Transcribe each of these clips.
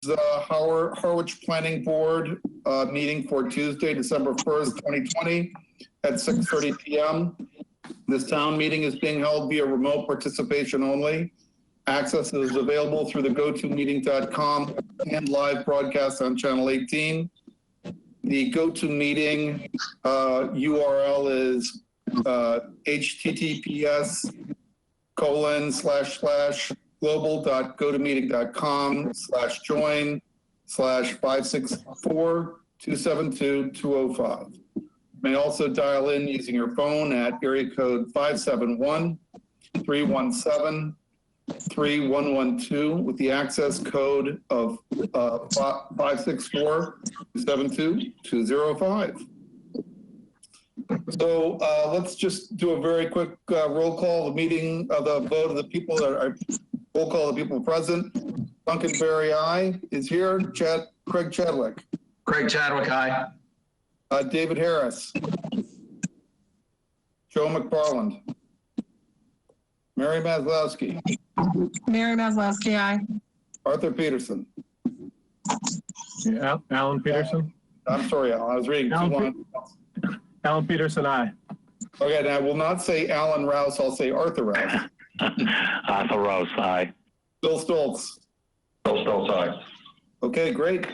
the Harwich Planning Board meeting for Tuesday, December 1st, 2020 at 6:30 p.m. This town meeting is being held via remote participation only. Access is available through the gotomeeting.com and live broadcast on channel 18. The GoToMeeting URL is https://global.gotomeeting.com/564-272-205. May also dial in using your phone at area code 571-317-3112 with the access code of 564-272-205. So let's just do a very quick roll call. The meeting of the vote of the people that are roll call of the people present. Duncan Berry, aye, is here. Craig Chadwick. Craig Chadwick, aye. David Harris. Joe McFarland. Mary Maslowski. Mary Maslowski, aye. Arthur Peterson. Yeah, Alan Peterson. I'm sorry, Alan. I was reading too long. Alan Peterson, aye. Okay, and I will not say Alan Rouse. I'll say Arthur Rouse. Arthur Rouse, aye. Bill Stoltz. Bill Stoltz, aye. Okay, great.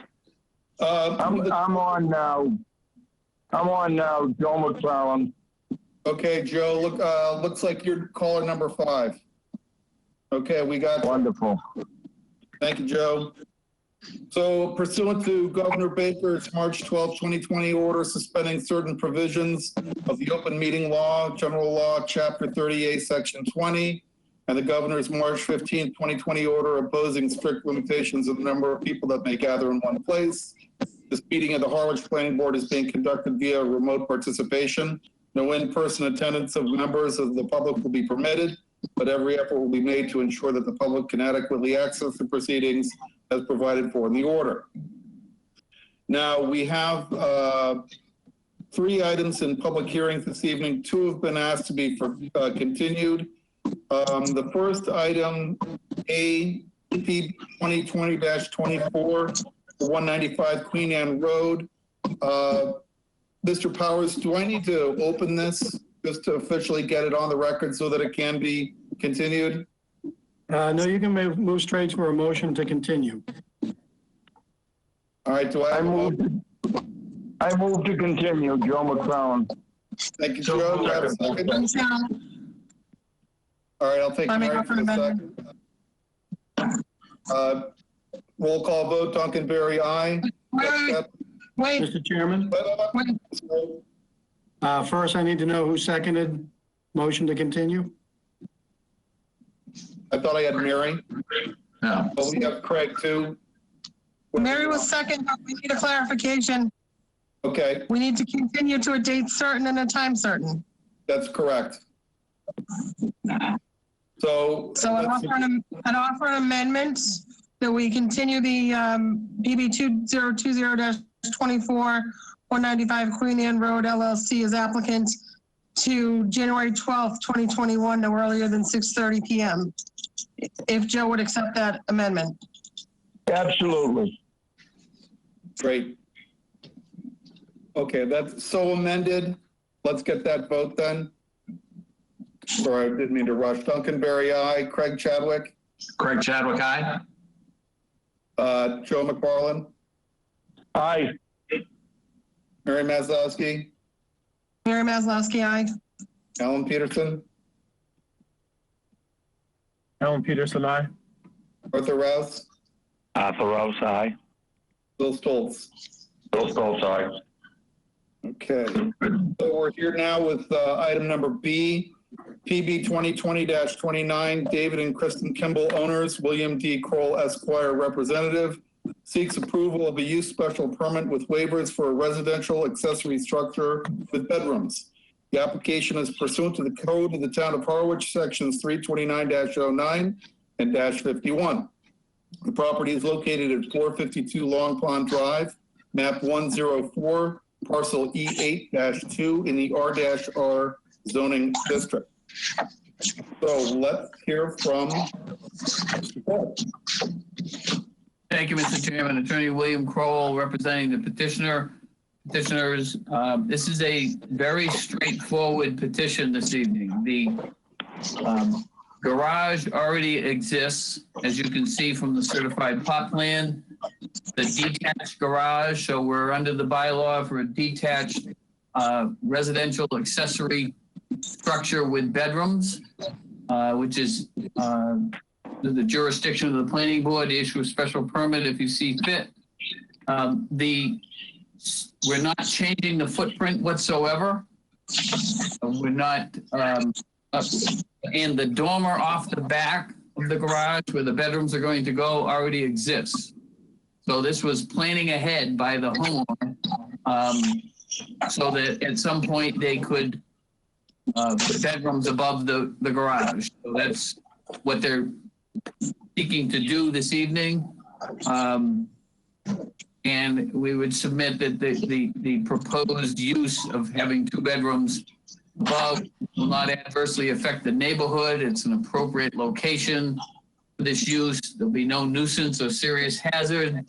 I'm on now. Joe McFarland. Okay, Joe. Looks like you're caller number 5. Okay, we got. Wonderful. Thank you, Joe. So, pursuant to Governor Baker's March 12, 2020 order suspending certain provisions of the Open Meeting Law, General Law, Chapter 38, Section 20, and the Governor's March 15, 2020 order imposing strict limitations of the number of people that may gather in one place. This meeting of the Harwich Planning Board is being conducted via remote participation. No in-person attendance of members of the public will be permitted, but every effort will be made to ensure that the public can adequately access the proceedings as provided for in the order. Now, we have 3 items in public hearings this evening. 2 have been asked to be continued. The first item, AP 2020-24, 195 Queen Anne Road. Mr. Powers, do I need to open this just to officially get it on the record so that it can be continued? No, you can move straight for a motion to continue. All right, do I move to continue, Joe McFarland. Thank you, Joe. Do I have a second? All right, I'll take Mary for a second. Roll call vote, Duncan Berry, aye. Wait. Mr. Chairman? First, I need to know who seconded motion to continue. I thought I had Mary. Yeah. But we have Craig too. Mary was second, but we need a clarification. Okay. We need to continue to a date certain and a time certain. That's correct. So I'd offer an amendment that we continue the PB 2020-24 195 Queen Anne Road LLC as applicant to January 12th, 2021, no earlier than 6:30 p.m. If Joe would accept that amendment. Absolutely. Great. Okay, that's so amended. Let's get that vote then. Sorry, I didn't mean to rush. Duncan Berry, aye. Craig Chadwick. Craig Chadwick, aye. Joe McFarland. Aye. Mary Maslowski. Mary Maslowski, aye. Alan Peterson. Alan Peterson, aye. Arthur Rouse. Arthur Rouse, aye. Bill Stoltz. Bill Stoltz, aye. Okay. So we're here now with item number B, PB 2020-29, David and Kristen Kimball owners, William D. Kroll Esquire representative, seeks approval of a use special permit with waivers for a residential accessory structure with bedrooms. The application is pursuant to the code of the town of Harwich, sections 329-09 and -51. The property is located at 452 Long Pond Drive, map 104, parcel E8-2 in the R-R zoning district. So let's hear from Mr. Kroll. Thank you, Mr. Chairman. Attorney William Crowell, representing the petitioners. This is a very straightforward petition this evening. The garage already exists, as you can see from the certified plot plan. The detached garage, so we're under the bylaw for a detached residential accessory structure with bedrooms, which is the jurisdiction of the planning board to issue a special permit if you see fit. We're not changing the footprint whatsoever. We're not, and the dormer off the back of the garage where the bedrooms are going to go already exists. So this was planning ahead by the homeowner, so that at some point they could put bedrooms above the garage. So that's what they're seeking to do this evening. And we would submit that the proposed use of having 2 bedrooms above will not adversely affect the neighborhood. It's an appropriate location for this use. There'll be no nuisance or serious hazard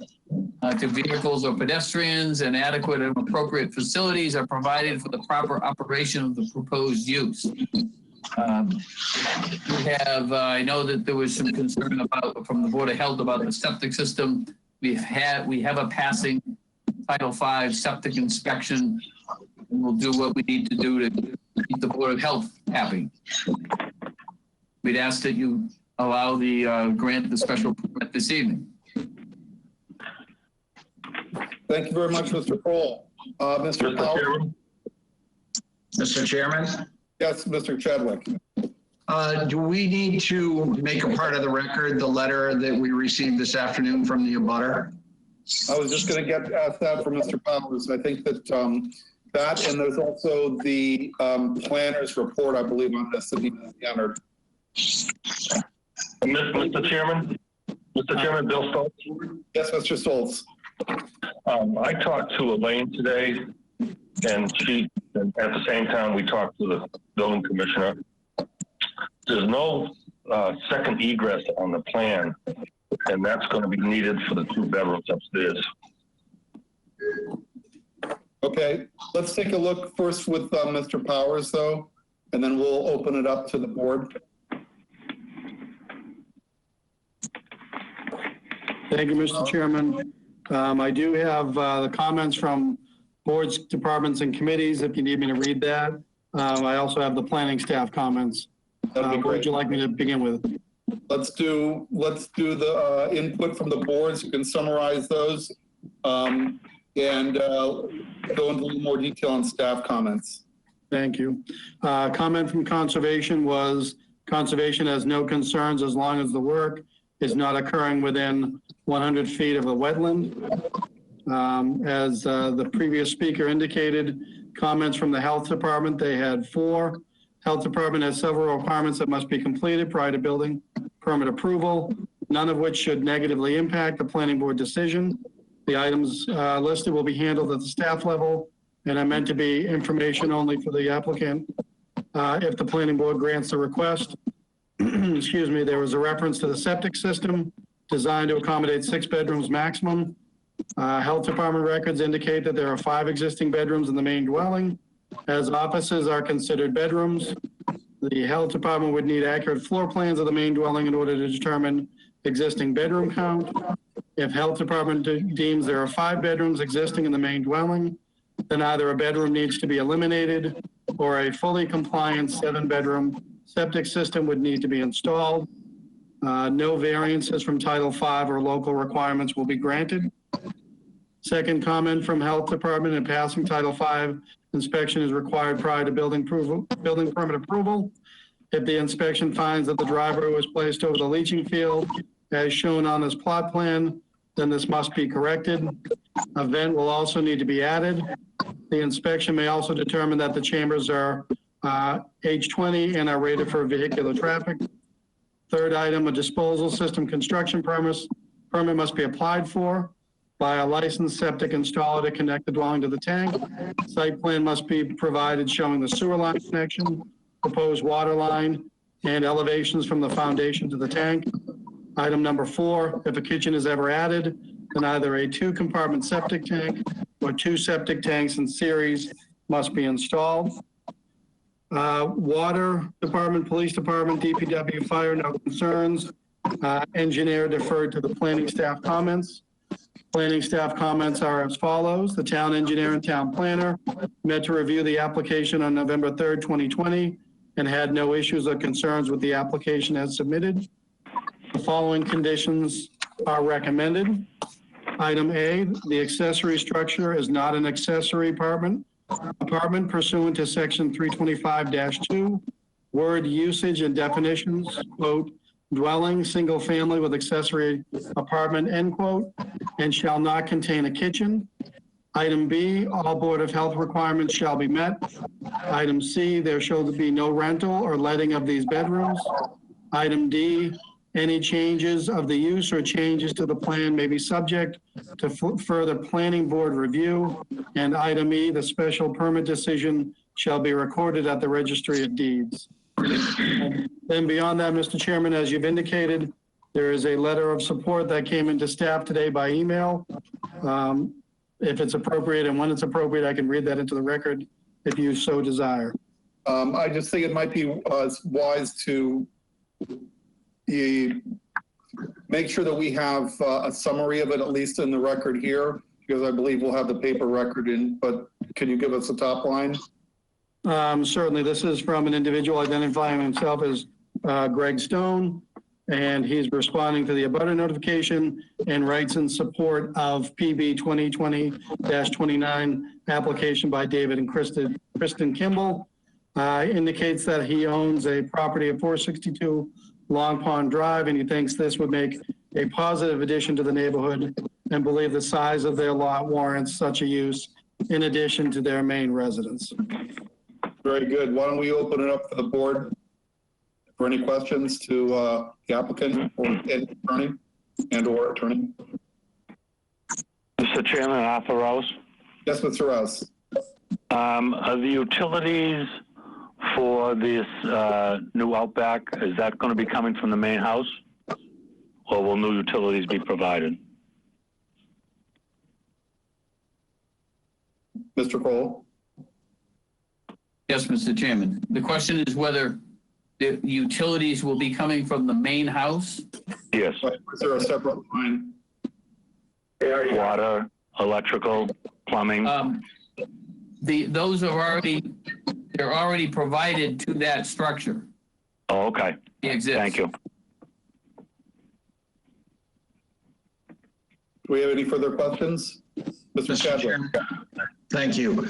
to vehicles or pedestrians, and adequate and appropriate facilities are provided for the proper operation of the proposed use. We have, I know that there was some concern from the Board of Health about the septic system. We have a passing Title V septic inspection, and we'll do what we need to do to keep the Board of Health happy. We'd ask that you allow the grant the special permit this evening. Thank you very much, Mr. Crowell. Mr. Powell? Mr. Chairman, Yes, Mr. Chadwick. do we need to make a part of the record the letter that we received this afternoon from the abutter? I was just going to ask that for Mr. Powers. I think that that, and there's also the planner's report, I believe, on this that he entered. Mr. Chairman? Mr. Chairman, Bill Stoltz? Yes, Mr. Stoltz. I talked to Elaine today, and at the same time, we talked to the building commissioner. There's no second egress on the plan, and that's going to be needed for the 2 bedrooms upstairs. Okay, let's take a look first with Mr. Powers, though, and then we'll open it up to the board. Thank you, Mr. Chairman. I do have the comments from boards, departments, and committees, if you need me to read that. I also have the planning staff comments. That'd be What great. would you like me to begin with? Let's do the input from the boards. You can summarize those and go into a little more detail on staff comments. Thank you. Comment from conservation was, conservation has no concerns as long as the work is not occurring within 100 feet of a wetland. As the previous speaker indicated, comments from the health department, they had 4. Health department has several requirements that must be completed prior to building permit approval, none of which should negatively impact the planning board decision. The items listed will be handled at the staff level and are meant to be information only for the applicant. If the planning board grants the request, excuse me, there was a reference to the septic system designed to accommodate 6 bedrooms maximum. Health department records indicate that there are 5 existing bedrooms in the main dwelling, as offices are considered bedrooms. The health department would need accurate floor plans of the main dwelling in order to determine existing bedroom count. If health department deems there are 5 bedrooms existing in the main dwelling, then either a bedroom needs to be eliminated or a fully compliant 7-bedroom septic system would need to be installed. No variances from Title V or local requirements will be granted. Second comment from health department, in passing Title V inspection is required prior to building permit approval. If the inspection finds that the driveway was placed over the leaching field as shown on this plot plan, then this must be corrected. A vent will also need to be added. The inspection may also determine that the chambers are H20 and are rated for vehicular traffic. Third item, a disposal system construction permit must be applied for by a licensed septic installer to connect the dwelling to the tank. Site plan must be provided showing the sewer line connection, proposed water line, and elevations from the foundation to the tank. Item number 4, if a kitchen is ever added, then either a 2-compartment septic tank or 2 septic tanks in series must be installed. Water Department, Police Department, DPW, Fire, no concerns. Engineer deferred to the planning staff comments. Planning staff comments are as follows. The town engineer and town planner met to review the application on November 3rd, 2020, and had no issues or concerns with the application as submitted. The following conditions are recommended. Item A, the accessory structure is not an accessory apartment pursuant to section 325-2, word usage and definitions, quote, dwelling, single family with accessory apartment, end quote, and shall not contain a kitchen. Item B, all Board of Health requirements shall be met. Item C, there shall be no rental or letting of these bedrooms. Item D, any changes of the use or changes to the plan may be subject to further planning board review. And item E, the special permit decision shall be recorded at the Registry of Deeds. And then beyond that, Mr. Chairman, as you've indicated, there is a letter of support that came into staff today by email. If it's appropriate and when it's appropriate, I can read that into the record if you so desire. I just think it might be wise to make sure that we have a summary of it, at least in the record here, because I believe we'll have the paper record in, but can you give us the top line? Certainly, this is from an individual identifying himself as Greg Stone, and he's responding to the abutter notification and writes in support of PB 2020-29 application by David and Kristen Kimball. Indicates that he owns a property at 462 Long Pond Drive, and he thinks this would make a positive addition to the neighborhood and believe the size of their lot warrants such a use in addition to their main residence. Very good. Why don't we open it up for the board for any questions to the applicant or attorney and/or attorney? Mr. Chairman, Arthur Rose. Yes, Mr. Rouse. Are the utilities for this new Outback, is that going to be coming from the main house? Or will new utilities be provided? Mr. Cole? Yes, Mr. Chairman. The question is whether the utilities will be coming from the main house? Yes. Is there a separate line? Water, electrical, plumbing. Those are they're already provided to that structure. Oh, okay. They exist. Thank you. Do we have any further questions? Mr. Chadwick? Thank you.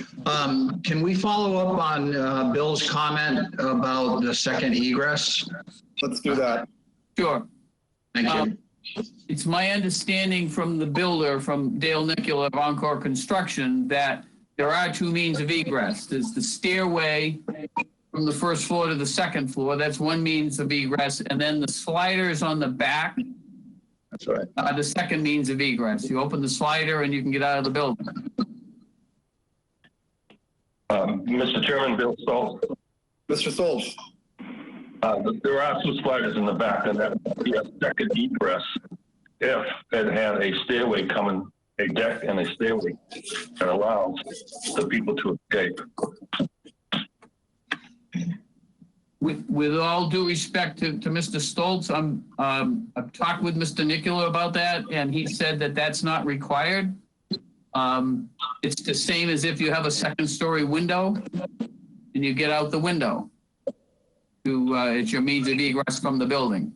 Can we follow up on Bill's comment about the second egress? Let's do that. Sure. Thank you. It's my understanding from the builder, from Dale Nicola of Encore Construction, that there are 2 means of egress. There's the stairway from the first floor to the second floor. That's one means of egress. And then the sliders on the back. That's right. The second means of egress. You open the slider and you can get out of the building. Mr. Chairman, Bill Stoltz. Mr. Solch? There are 2 sliders in the back, and that would be a second egress if it had a stairway coming, a deck and a stairway that allows the people to escape. With all due respect to Mr. Stoltz, I've talked with Mr. Nicola about that, and he said that that's not required. It's the same as if you have a 2nd-story window and you get out the window. It's your means of egress from the building.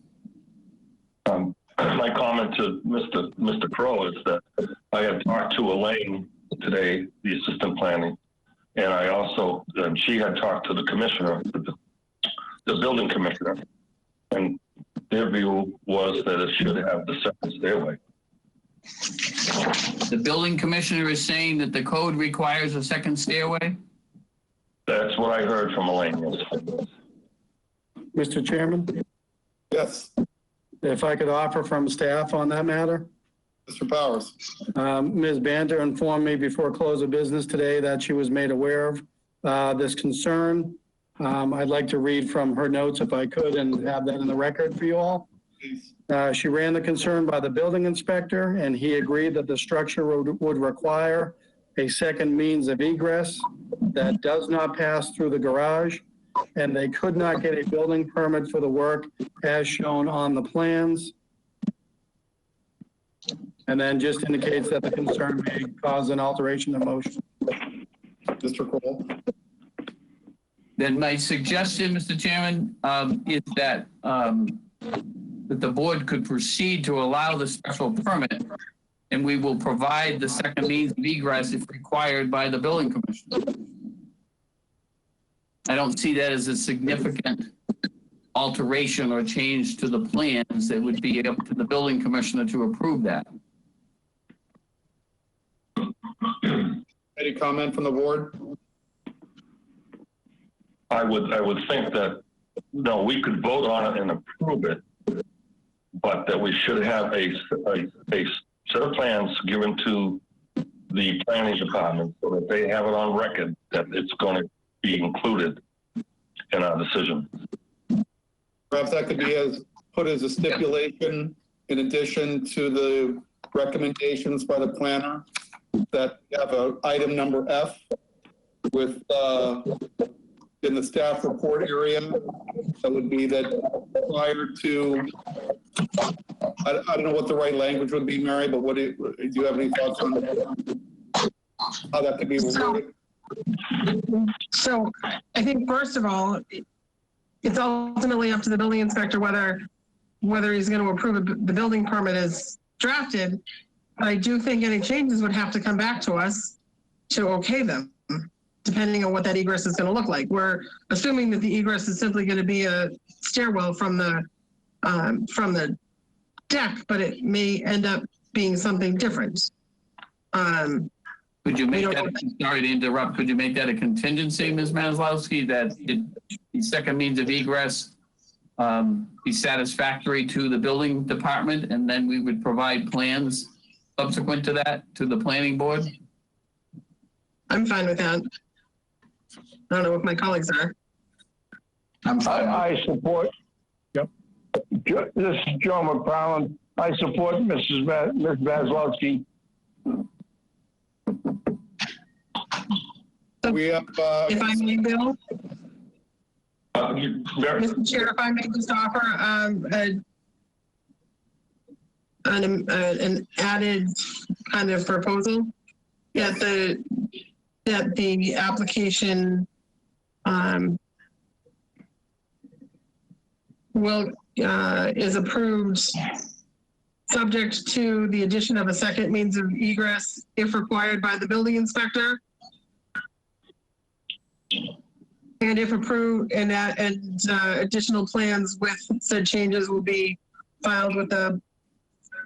My comment to Mr. Crow is that I had talked to Elaine today, the assistant planning, and I also, she had talked to the commissioner, the building commissioner, and their view was that it should have the second stairway. The building commissioner is saying that the code requires a 2nd stairway? That's what I heard from Elaine. Yes. Mr. Chairman, Yes. if I could offer from staff on that matter. Mr. Powers? Ms. Banter informed me before close of business today that she was made aware of this concern. I'd like to read from her notes if I could and have that in the record for you all. She ran the concern by the building inspector, and he agreed that the structure would require a second means of egress that does not pass through the garage, and they could not get a building permit for the work as shown on the plans. And then just indicates that the concern may cause an alteration of motion. Mr. Cole? Then my suggestion, Mr. Chairman, is that that the board could proceed to allow the special permit, and we will provide the second means of egress if required by the building commissioner. I don't see that as a significant alteration or change to the plans. It would be up to the building commissioner to approve that. Any comment from the board? I would think that, no, we could vote on it and approve it, but that we should have a set of plans given to the planning department so that they have it on record that it's going to be included in our decision. Perhaps that could be put as a stipulation in addition to the recommendations by the planner, that you have a item number F with in the staff report area. That would be that prior to, I don't know what the right language would be, Mary, but do you have any thoughts on how that could be worded? So I think first of all, it's ultimately up to the building inspector whether he's going to approve the building permit as drafted. But I do think any changes would have to come back to us to okay them, depending on what that egress is going to look like. We're assuming that the egress is simply going to be a stairwell from the deck, but it may end up being something different. Could you make that, sorry to interrupt, could you make that a contingency, Ms. Maslowski, that the second means of egress be satisfactory to the building department, and then we would provide plans subsequent to that to the planning board? I'm fine with that. I don't know if my colleagues are. I support. Yep. This is Joe McFarland. I support Ms. Maslowski. We have, If I may, Bill? Mary? Mr. Chair, if I may just offer an added kind of proposal that the application is approved subject to the addition of a second means of egress if required by the building inspector. And if approved, and additional plans with said changes will be filed with the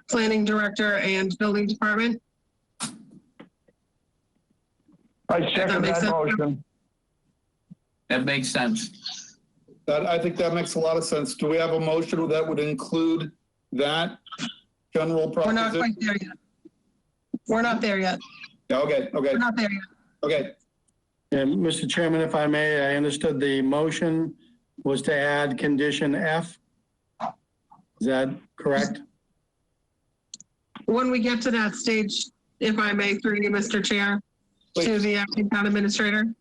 planning director and building department. I second that motion. That makes sense. I think that makes a lot of sense. Do we have a motion that would include that general We're not proposition? quite there yet. We're not there yet. Yeah, okay. We're not there yet. Okay. And Mr. Chairman, if I may, I understood the motion was to add condition F. Is that correct? When we get to that stage, if I may, through you, Mr. Chair, to the acting town administrator,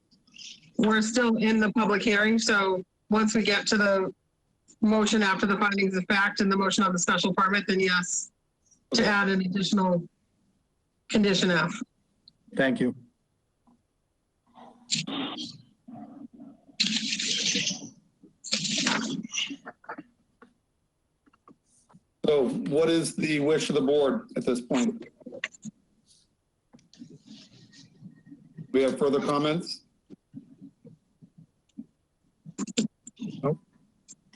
we're still in the public hearing. So once we get to the motion after the findings of fact and the motion on the special permit, then yes, to add an additional condition F. Thank you. So what is the wish of the board at this point? We have further comments?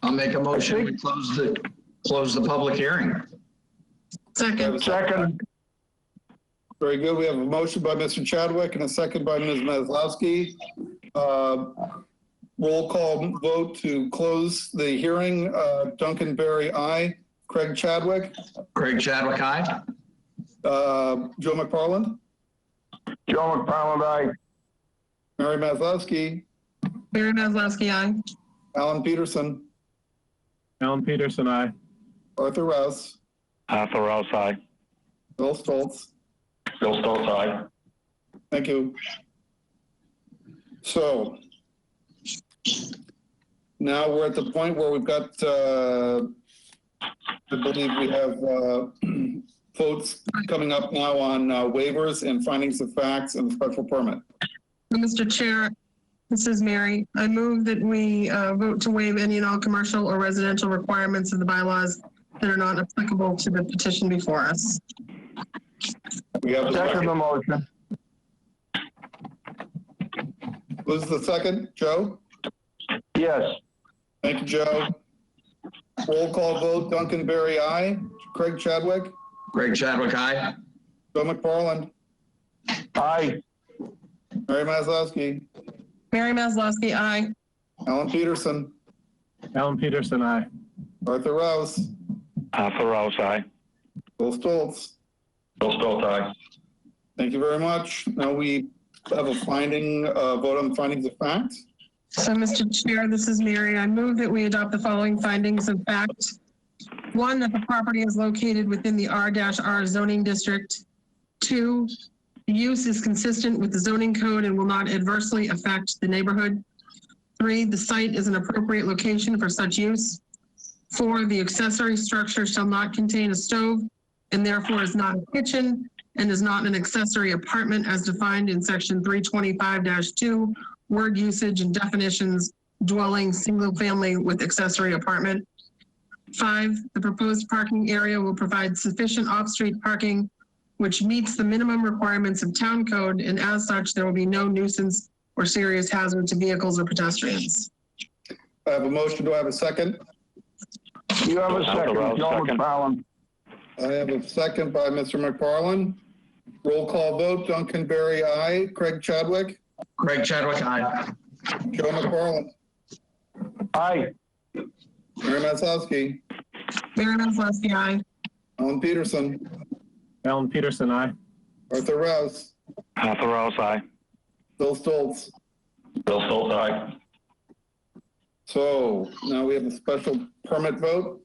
I'll make a motion. We close the public hearing. Second. Second. Very good. We have a motion by Mr. Chadwick and a second by Ms. Maslowski. Roll call vote to close the hearing. Duncan Berry, aye. Craig Chadwick. Craig Chadwick, aye. Joe McFarland. Joe McFarland, aye. Mary Maslowski. Mary Maslowski, aye. Alan Peterson. Alan Peterson, aye. Arthur Rouse, Arthur Rouse, aye. Bill Stoltz. Bill Stoltz, aye. Thank you. So now we're at the point where we've got, I believe we have votes coming up now on waivers and findings of facts and special permit. Mr. Chair, this is Mary. I move that we vote to waive any and all commercial or residential requirements of the bylaws that are not applicable to the petition before us. We have the Second the second. motion. Who's the second? Joe? Yes. Thank you, Joe. Roll call vote, Duncan Berry, aye. Craig Chadwick, Craig Chadwick, aye. Joe McFarland, Aye. Mary Maslowski, Mary Maslowski, aye. Alan Peterson, Alan Peterson, aye. Arthur Rouse, Arthur Rouse, aye. Bill Stoltz. Bill Stoltz, aye. Thank you very much. Now we have a vote on findings of fact. So, Mr. Chair, this is Mary. I move that we adopt the following findings of fact. One, that the property is located within the R-R zoning district. Two, the use is consistent with the zoning code and will not adversely affect the neighborhood. Three, the site is an appropriate location for such use. Four, the accessory structure shall not contain a stove and therefore is not a kitchen and is not an accessory apartment as defined in section 325-2, word usage and definitions, dwelling, single family with accessory apartment. 5, the proposed parking area will provide sufficient off-street parking, which meets the minimum requirements of town code, and as such, there will be no nuisance or serious hazard to vehicles or pedestrians. I have a motion. Do I have a second? You have a second, Rouse, Joe second. McFarland. I have a second by Mr. McFarland. Roll call vote, Duncan Berry, aye. Craig Chadwick, Craig Chadwick, aye. Joe McFarland, Aye. Mary Maslowski, Mary Maslowski, aye. Alan Peterson, Alan Peterson, aye. Arthur Rouse, Arthur Rouse, aye. Bill Stoltz. Bill Stoltz, aye. So now we have a special permit vote.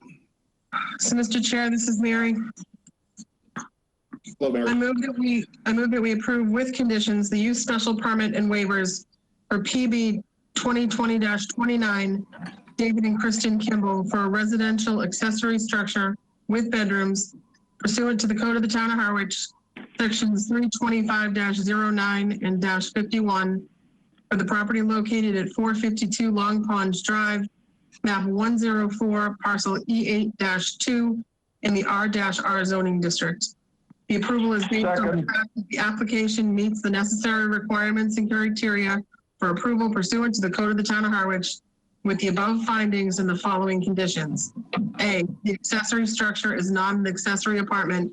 So, Mr. Chair, this is Mary. Hello, Mary. I move that we approve with conditions the use special permit and waivers for PB 2020-29, David and Kristen Kimball, for a residential accessory structure with bedrooms pursuant to the code of the town of Harwich, sections 325-09 and -51, for the property located at 452 Long Pond Drive, map 104, parcel E8-2 in the R-R zoning district. The approval is based on the Second. fact that the application meets the necessary requirements and criteria for approval pursuant to the code of the town of Harwich, with the above findings and the following conditions. A, the accessory structure is not an accessory apartment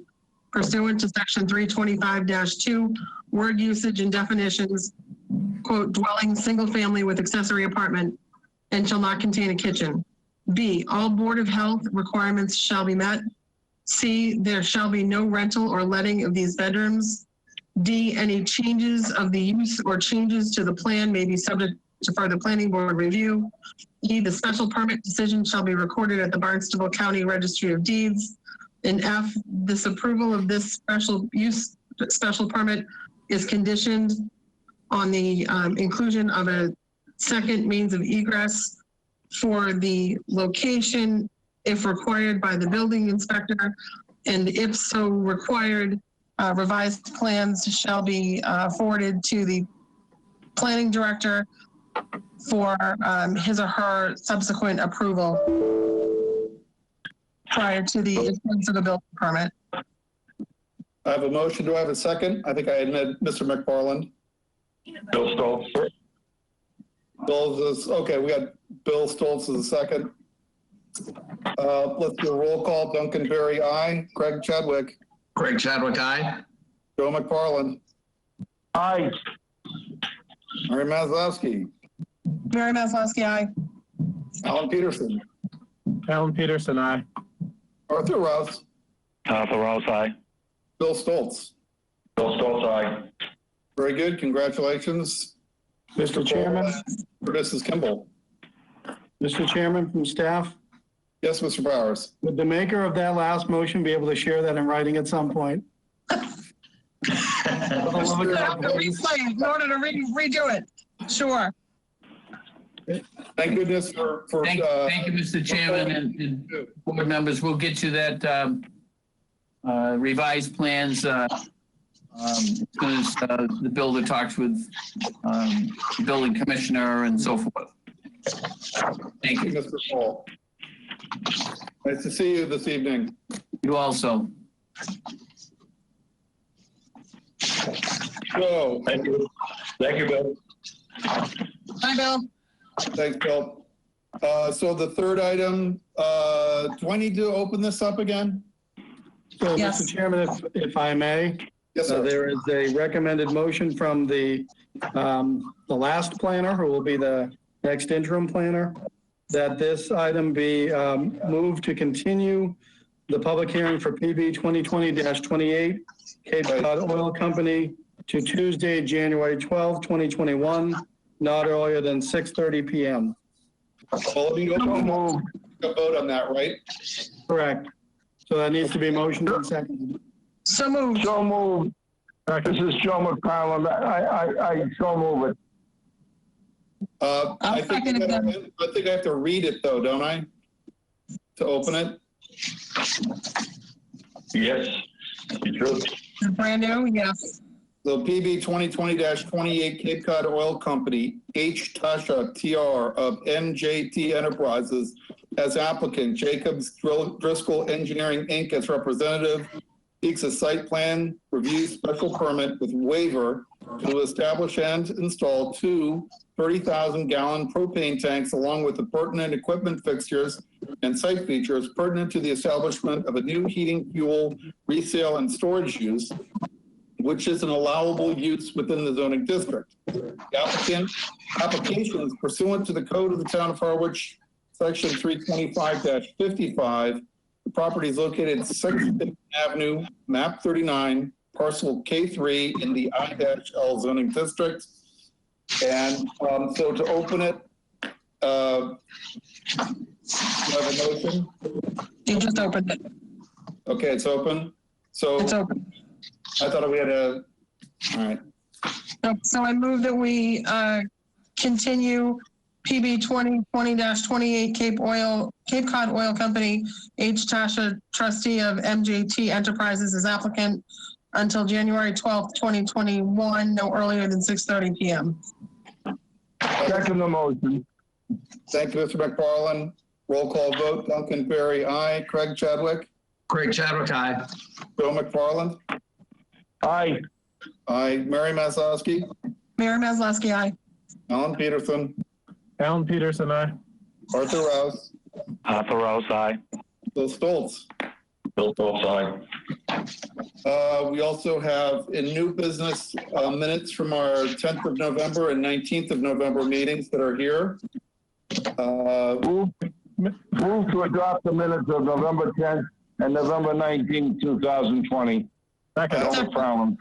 pursuant to section 325-2, word usage and definitions, quote, dwelling, single family with accessory apartment, and shall not contain a kitchen. B, all Board of Health requirements shall be met. C, there shall be no rental or letting of these bedrooms. D, any changes of the use or changes to the plan may be subject to further planning board review. E, the special permit decision shall be recorded at the Barnstable County Registry of Deeds. And F, this approval of this special use special permit is conditioned on the inclusion of a second means of egress for the location if required by the building inspector, and if so required, revised plans shall be forwarded to the planning director for his or her subsequent approval prior to the issuance of a building permit. I have a motion. Do I have a second? I think I admit Mr. McFarland. Bill Stoltz. Bill is, okay, we got Bill Stoltz as a second. Let's do a roll call. Duncan Berry, aye. Craig Chadwick, Craig Chadwick, aye. Joe McFarland, Aye. Mary Maslowski, Mary Maslowski, aye. Alan Peterson, Alan Peterson, aye. Arthur Rouse, Arthur Rouse, aye. Bill Stoltz. Bill Stoltz, aye. Very good. Congratulations. Mr. Chairman, For Mrs. Kimball. Mr. Chairman, from staff, Yes, Mr. Powers. Would the maker of that last motion be able to share that in writing at some point? You have to replay it in order to redo it. Sure. Thank goodness for Thank you, Mr. Chairman and board members. We'll get you that revised plans as soon as the builder talks with the building commissioner and so forth. Thank you. Mr. Paul. Nice to see you this evening. You also. So, Thank you. Thank you, Bill. Bye, Bill. thanks, Bill. So the third item, do I need to open this up again? So, Yes. Mr. Chairman, if I may, Yes, sir. there is a recommended motion from the last planner, who will be the next interim planner, that this item be moved to continue the public hearing for PB 2020-28, Cape Cod Oil Company, to Tuesday, January 12, 2021, not earlier than 6:30 p.m. Well, you don't move a vote on that, right? Correct. So that needs to be motioned and seconded. So moved. So moved. This is Joe McFarland. I so move it. I think I have to read it though, don't I? To open it? Yes, you should. Brand new, yes. So PB 2020-28 Cape Cod Oil Company, H. Tasha TR of MJT Enterprises as applicant, Jacobs Driscoll Engineering Inc. as representative, seeks a site plan review special permit with waiver to establish and install two 30,000-gallon propane tanks along with the pertinent equipment fixtures and site features pertinent to the establishment of a new heating fuel resale and storage use, which is an allowable use within the zoning district. The application is pursuant to the code of the town of Harwich, section 325-55. The property is located at 6th Avenue, map 39, parcel K3 in the I-L zoning district. And so to open it, do you have a motion? You just opened it. Okay, it's open. So It's open. I thought we had a, all right. So I move that we continue PB 2020-28 Cape Cod Oil Company, H. Tasha, trustee of MJT Enterprises as applicant until January 12th, 2021, no earlier than 6:30 p.m. Second the motion. Thank you, Mr. McFarland. Roll call vote. Duncan Berry, aye. Craig Chadwick. Craig Chadwick, aye. Bill McFarland. Aye. Aye. Mary Maslowski. Mary Maslowski, aye. Alan Peterson. Alan Peterson, aye. Arthur Rouse. Arthur Rouse, aye. Bill Stoltz. Bill Stoltz, aye. We also have in new business minutes from our 10th of November and 19th of November meetings that are here. Move to adopt the minutes of November 10th and November 19th, 2020. Second. Joe McFarland.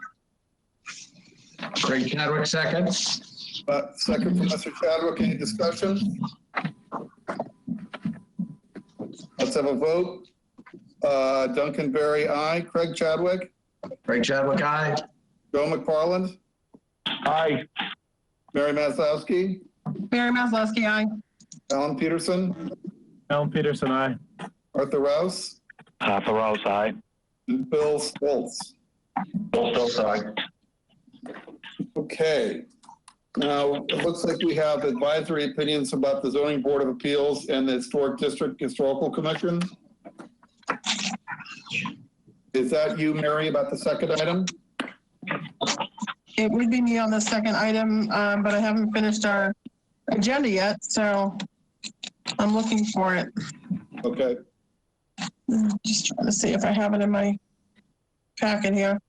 Craig Chadwick, second. Second from Mr. Chadwick. Any discussion? Let's have a vote. Duncan Berry, aye. Craig Chadwick. Craig Chadwick, aye. Joe McFarland. Aye. Mary Maslowski. Mary Maslowski, aye. Alan Peterson. Alan Peterson, aye. Arthur Rouse. Arthur Rouse, aye. And Bill Stoltz. Bill Stoltz, aye. Okay. Now, it looks like we have advisory opinions about the Zoning Board of Appeals and the Historic District Historical Commission. Is that you, Mary, about the second item? It would be me on the second item, but I haven't finished our agenda yet, so I'm looking for it. Okay. Just trying to see if I have it in my packet here.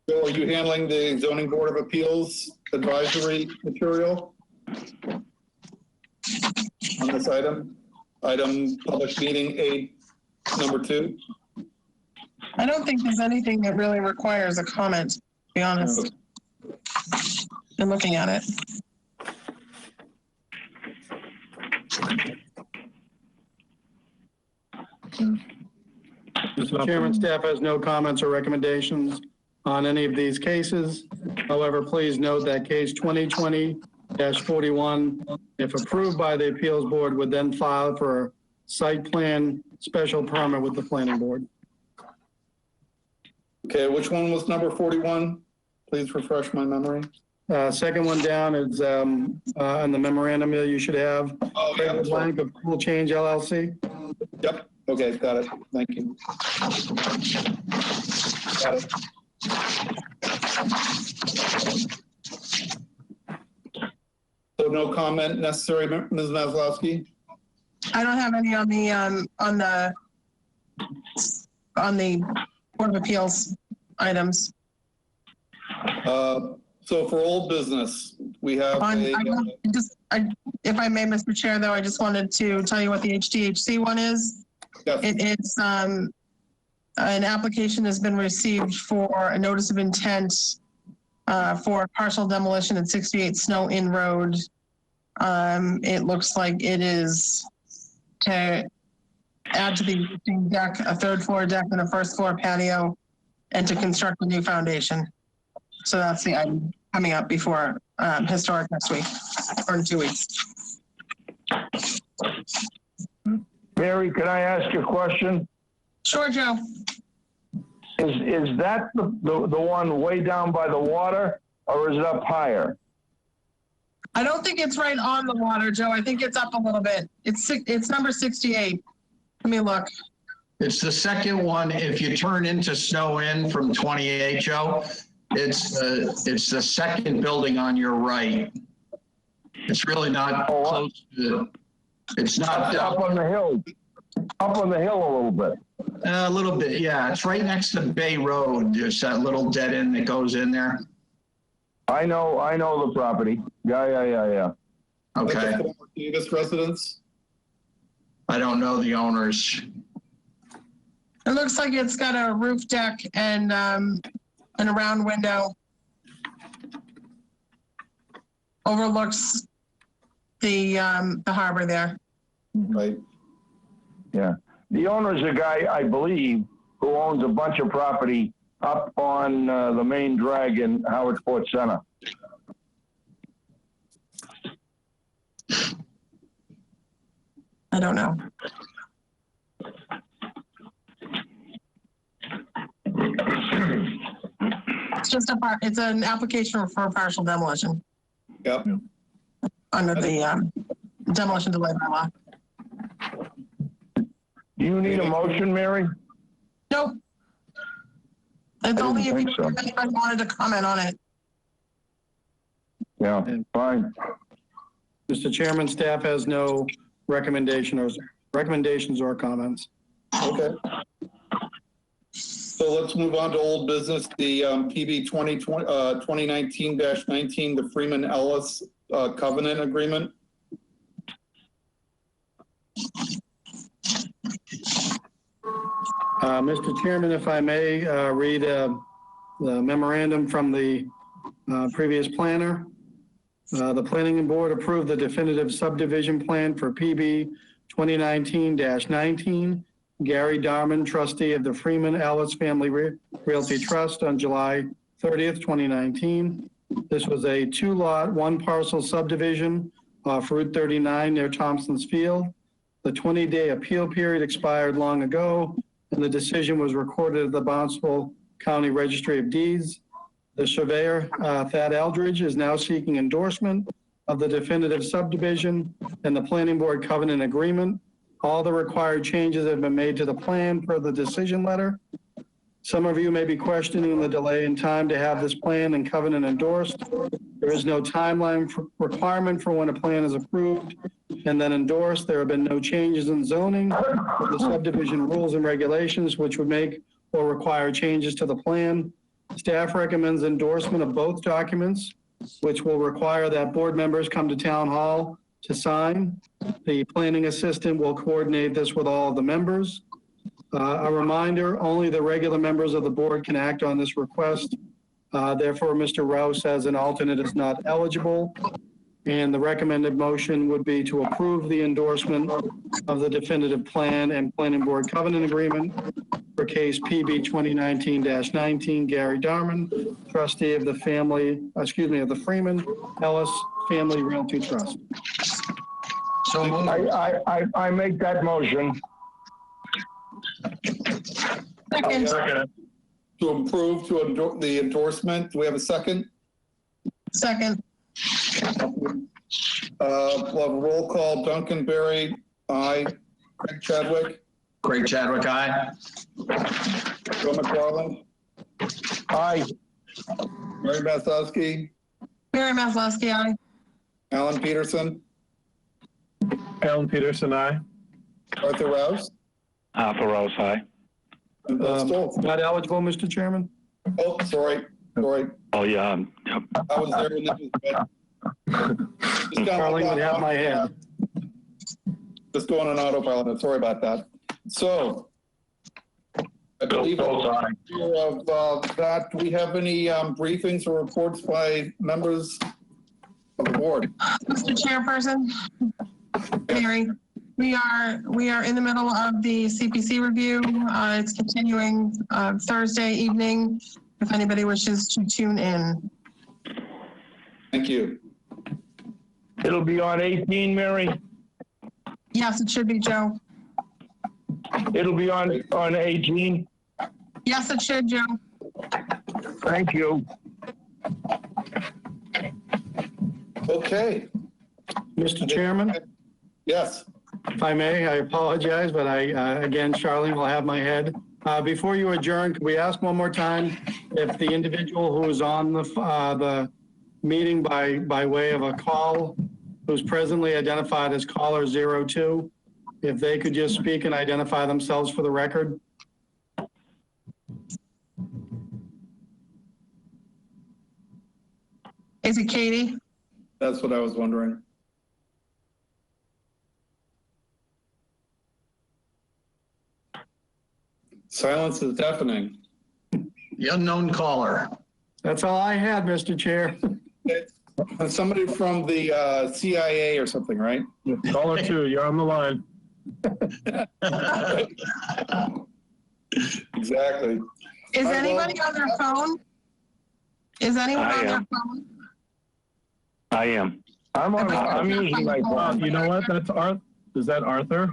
Bill, are you handling the Zoning Board of Appeals advisory material on this item? Item public meeting 8, number 2? I don't think there's anything that really requires a comment, to be honest. I'm looking at it. Mr. Chairman, staff has no comments or recommendations on any of these cases. However, please note that case 2020-41, if approved by the appeals board, would then file for a site plan special permit with the planning board. Okay, which one was number 41? Please refresh my memory. Second one down is on the memorandum that you should have. Oh, yeah. That's right. Blank of Cool Change LLC. Yep. Okay, got it. Thank you. Got it. So no comment necessary, Ms. Maslowski? I don't have any on the Board of Appeals items. So for old business, we have if I may, Mr. Chair, though, I just wanted to tell you what the HDHC one is. yes. It's an application has been received for a notice of intent for partial demolition at 68 Snow Inn Road. It looks like it is to add to the existing deck, a third floor deck and a first floor patio, and to construct a new foundation. So that's the item coming up before historic next week, or in 2 weeks. Mary, can I ask you a question? Sure, Joe. Is that the one way down by the water, or is it up higher? I don't think it's right on the water, Joe. I think it's up a little bit. It's number 68. Let me look. It's the second one. If you turn into Snow Inn from 28, Joe, it's the second building on your right. It's really not close to, it's not Up on the hill. Up on the hill a little bit. a little bit, yeah. It's right next to Bay Road. There's that little dead end that goes in there. I know the property. Yeah. Okay. Davis residence? I don't know the owners. It looks like it's got a roof deck and a round window. Overlooks the harbor there. Right. Yeah. The owner's a guy, I believe, who owns a bunch of property up on the main drag in Howard Port Center. I don't know. It's an application for partial demolition Yep. under the demolition delay bylaw. Do you need a motion, Mary? Nope. It's only if think so. anybody wanted to comment on it. Yeah, fine. Mr. Chairman, staff has no recommendations or comments. Okay. So let's move on to old business, the PB 2019-19, the Freeman Ellis covenant agreement. Mr. Chairman, if I may read the memorandum from the previous planner. The planning board approved the definitive subdivision plan for PB 2019-19. Gary Darman, trustee of the Freeman Ellis Family Realty Trust, on July 30th, 2019. This was a 2-lot, 1-parcel subdivision off Route 39 near Thompson's Field. The 20-day appeal period expired long ago, and the decision was recorded at the Barnstable County Registry of Deeds. The surveyor, Thad Eldridge, is now seeking endorsement of the definitive subdivision and the planning board covenant agreement. All the required changes have been made to the plan per the decision letter. Some of you may be questioning the delay in time to have this plan and covenant endorsed. There is no timeline requirement for when a plan is approved and then endorsed. There have been no changes in zoning or the subdivision rules and regulations which would make or require changes to the plan. Staff recommends endorsement of both documents, which will require that board members come to town hall to sign. The planning assistant will coordinate this with all of the members. A reminder, only the regular members of the board can act on this request. Therefore, Mr. Rouse as an alternate is not eligible. And the recommended motion would be to approve the endorsement of the definitive plan and planning board covenant agreement for case PB 2019-19, Gary Darman, trustee of the Freeman Ellis Family Realty Trust. So moved. I make that motion. Second. To approve the endorsement. Do we have a second? Second. We'll have a roll call. Duncan Berry, aye. Craig Chadwick, Craig Chadwick, aye. Joe McFarland, Aye. Mary Maslowski, Mary Maslowski, aye. Alan Peterson, Alan Peterson, aye. Arthur Rouse, Arthur Rouse, aye. and Bill Stoltz. Not eligible, Mr. Chairman? Oh, sorry. Oh, yeah. Yep. I was there when this was read. Carling would have my head. Just going on autopilot. Sorry about that. So, I believe Stoltz, aye. of that, do we have any briefings or reports by members of the board? Mr. Chairperson, Mary, we are in the middle of the CPC review. It's continuing Thursday evening, if anybody wishes to tune in. Thank you. It'll be on 18, Mary? Yes, it should be, Joe. It'll be on 18? Yes, it should, Joe. Thank you. Okay. Mr. Chairman, Yes. if I may, I apologize, but again, Charlene will have my head. Before you adjourn, could we ask one more time if the individual who is on the meeting by way of a call, who's presently identified as caller 02, if they could just speak and identify themselves for the record? Is it Katie? That's what I was wondering. Silence is deafening. The unknown caller. That's all I had, Mr. Chair. Somebody from the CIA or something, right? Caller 2, you're on the line. Exactly. Is well- anybody on their phone? Is anyone I on their am. phone? I am. I'm using my phone. You know what? That's Arthur. Is that Arthur?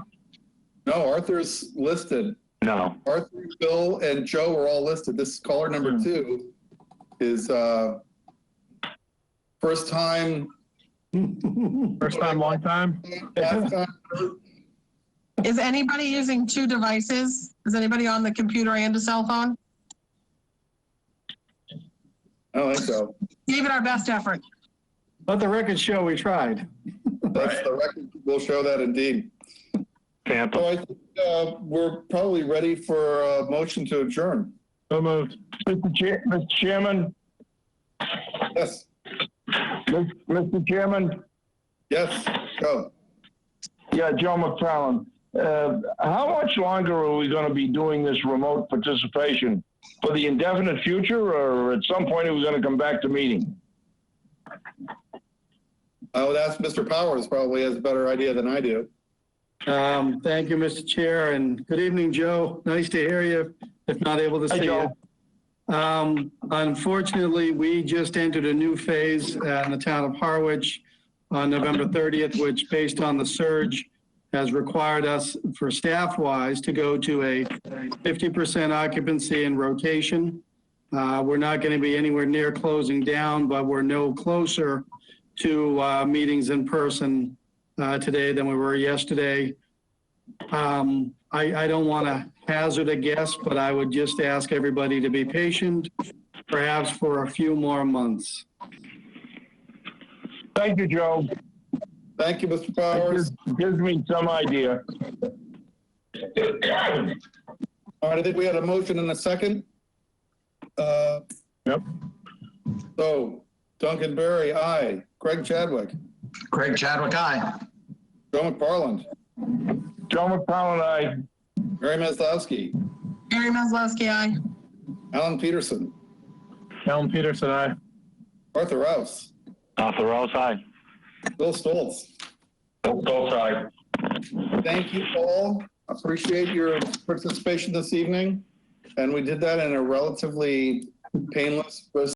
No, Arthur's listed. No. Arthur, Bill, and Joe are all listed. This caller number 2 is first time. First time, long time? Last time. Is anybody using 2 devices? Is anybody on the computer and a cell phone? I don't think so. Gave it our best effort. Let the record show we tried. That's the record. We'll show that indeed. Phantom. So I think we're probably ready for a motion to adjourn. So moved. Mr. Chairman, Yes. Mr. Chairman, Yes. Go. yeah, Joe McFarland. How much longer are we going to be doing this remote participation? For the indefinite future, or at some point are we going to come back to meeting? I would ask Mr. Powers, probably has a better idea than I do. Thank you, Mr. Chair, and good evening, Joe. Nice to hear you, if not able to Hi, see Joe. you. Unfortunately, we just entered a new phase in the town of Harwich on November 30th, which, based on the surge, has required us, for staff-wise, to go to a 50% occupancy and rotation. We're not going to be anywhere near closing down, but we're no closer to meetings in person today than we were yesterday. I don't want to hazard a guess, but I would just ask everybody to be patient, perhaps for a few more months. Thank you, Joe. Thank you, Mr. Powers. Gives me some idea. All right, I think we had a motion and a second. Yep. So Duncan Berry, aye. Craig Chadwick, Craig Chadwick, aye. Joe McFarland, Joe McFarland, aye. Mary Maslowski, Mary Maslowski, aye. Alan Peterson, Alan Peterson, aye. Arthur Rouse, Arthur Rouse, aye. Bill Stoltz. Bill Stoltz, aye. Thank you all. Appreciate your participation this evening. And we did that in a relatively painless